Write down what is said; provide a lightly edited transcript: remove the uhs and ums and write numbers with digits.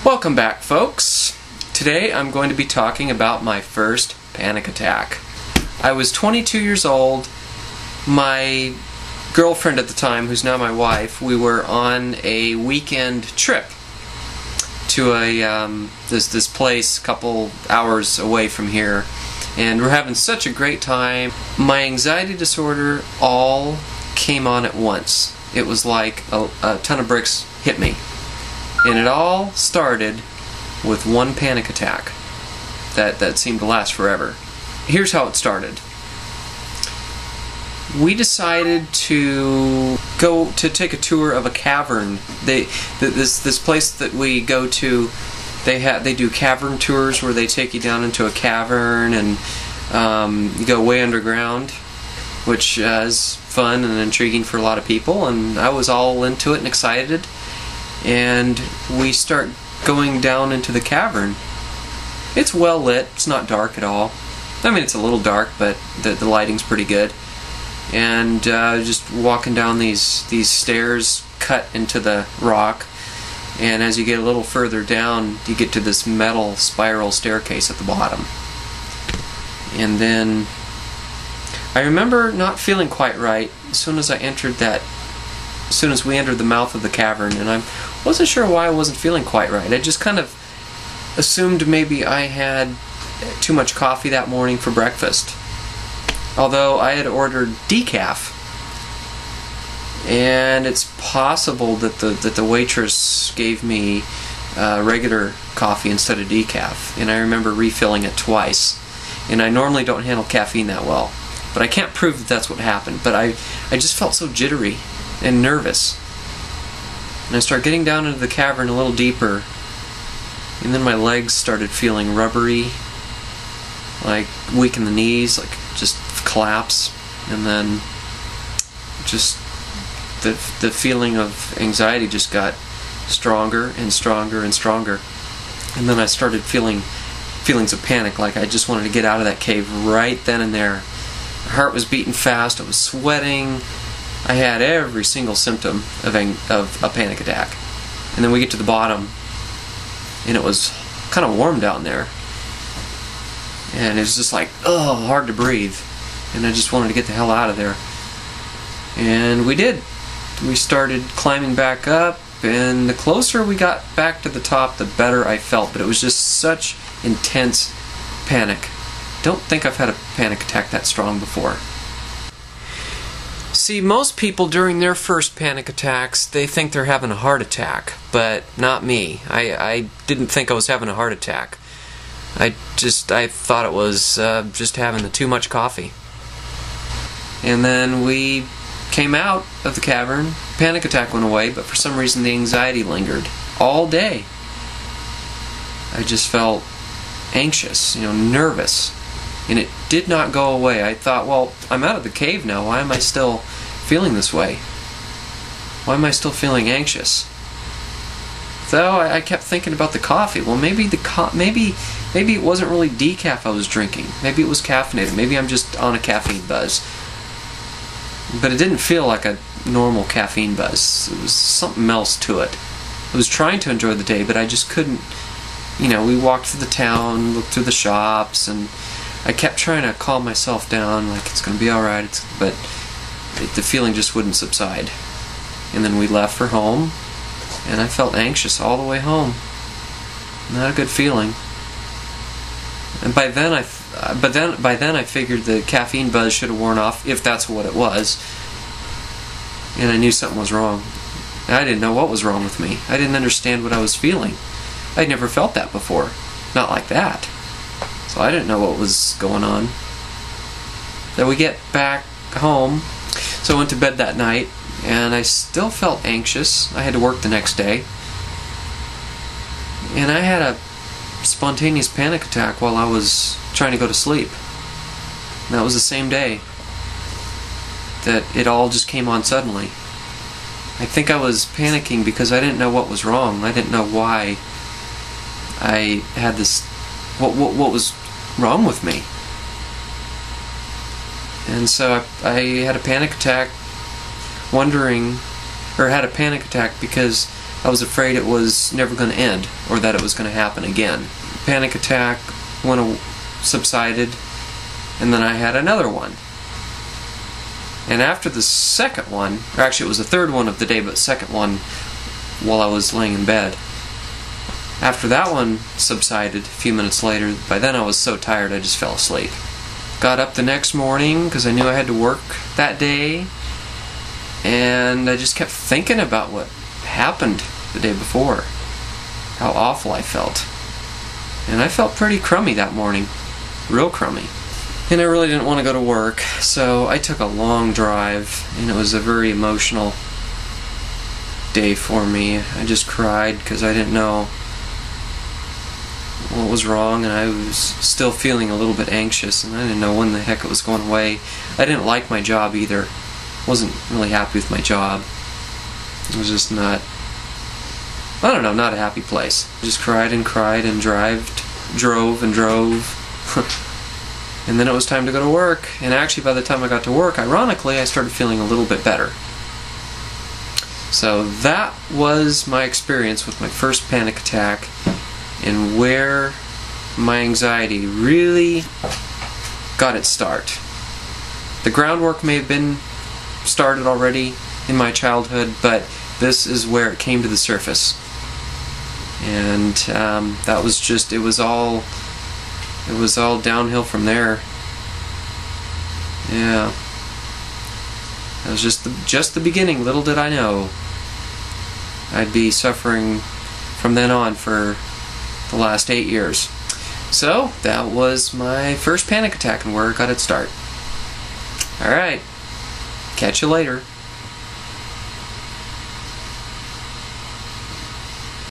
Welcome back, folks. Today I'm going to be talking about my first panic attack. I was 22 years old. My girlfriend at the time, who's now my wife, we were on a weekend trip to this place a couple hours away from here, and we're having such a great time. My anxiety disorder all came on at once. It was like a ton of bricks hit me. And it all started with one panic attack that seemed to last forever. Here's how it started. We decided to go to take a tour of a cavern. This place that we go to, they do cavern tours where they take you down into a cavern and you go way underground, which is fun and intriguing for a lot of people. And I was all into it and excited. And we start going down into the cavern. It's well lit. It's not dark at all. I mean, it's a little dark, but the lighting's pretty good. And just walking down these stairs cut into the rock, and as you get a little further down, you get to this metal spiral staircase at the bottom. And then I remember not feeling quite right as soon as we entered the mouth of the cavern, and I wasn't sure why I wasn't feeling quite right. I just kind of assumed maybe I had too much coffee that morning for breakfast. Although I had ordered decaf, and it's possible that the waitress gave me regular coffee instead of decaf, and I remember refilling it twice. And I normally don't handle caffeine that well, but I can't prove that that's what happened. But I just felt so jittery and nervous. And I started getting down into the cavern a little deeper, and then my legs started feeling rubbery, like weak in the knees, like just collapse. And then just the feeling of anxiety just got stronger and stronger and stronger. And then I started feeling feelings of panic, like I just wanted to get out of that cave right then and there. My heart was beating fast, I was sweating. I had every single symptom of a panic attack. And then we get to the bottom, and it was kind of warm down there. And it was just like, oh, hard to breathe. And I just wanted to get the hell out of there. And we did. We started climbing back up, and the closer we got back to the top, the better I felt. But it was just such intense panic. Don't think I've had a panic attack that strong before. See, most people during their first panic attacks, they think they're having a heart attack, but not me. I didn't think I was having a heart attack. I thought it was just having too much coffee. And then we came out of the cavern, panic attack went away, but for some reason the anxiety lingered all day. I just felt anxious, nervous. And it did not go away. I thought, well, I'm out of the cave now. Why am I still feeling this way? Why am I still feeling anxious? So I kept thinking about the coffee. Well, maybe it wasn't really decaf I was drinking. Maybe it was caffeinated. Maybe I'm just on a caffeine buzz. But it didn't feel like a normal caffeine buzz. It was something else to it. I was trying to enjoy the day, but I just couldn't. We walked through the town, looked through the shops, and I kept trying to calm myself down, like it's going to be alright, but the feeling just wouldn't subside. And then we left for home, and I felt anxious all the way home. Not a good feeling. And by then I figured the caffeine buzz should have worn off, if that's what it was. And I knew something was wrong. I didn't know what was wrong with me. I didn't understand what I was feeling. I'd never felt that before. Not like that. So I didn't know what was going on. Then we get back home. So I went to bed that night, and I still felt anxious. I had to work the next day. And I had a spontaneous panic attack while I was trying to go to sleep. And that was the same day that it all just came on suddenly. I think I was panicking because I didn't know what was wrong. I didn't know why I had this, what was wrong with me. And so I had a panic attack because I was afraid it was never going to end, or that it was going to happen again. Panic attack subsided, and then I had another one. And after the second one, or actually it was the third one of the day, but second one while I was laying in bed. After that one subsided a few minutes later, by then I was so tired I just fell asleep. Got up the next morning because I knew I had to work that day, and I just kept thinking about what happened the day before, how awful I felt. And I felt pretty crummy that morning, real crummy. And I really didn't want to go to work, so I took a long drive, and it was a very emotional day for me. I just cried because I didn't know what was wrong, and I was still feeling a little bit anxious, and I didn't know when the heck it was going away. I didn't like my job either. Wasn't really happy with my job. It was just not, I don't know, not a happy place. I just cried and cried and drove and drove. And then it was time to go to work, and actually by the time I got to work, ironically, I started feeling a little bit better. So that was my experience with my first panic attack, and where my anxiety really got its start. The groundwork may have been started already in my childhood, but this is where it came to the surface. And that was just, it was all downhill from there. Yeah. It was just the beginning. Little did I know I'd be suffering from then on for the last 8 years. So that was my first panic attack and where it got its start. Alright, catch you later.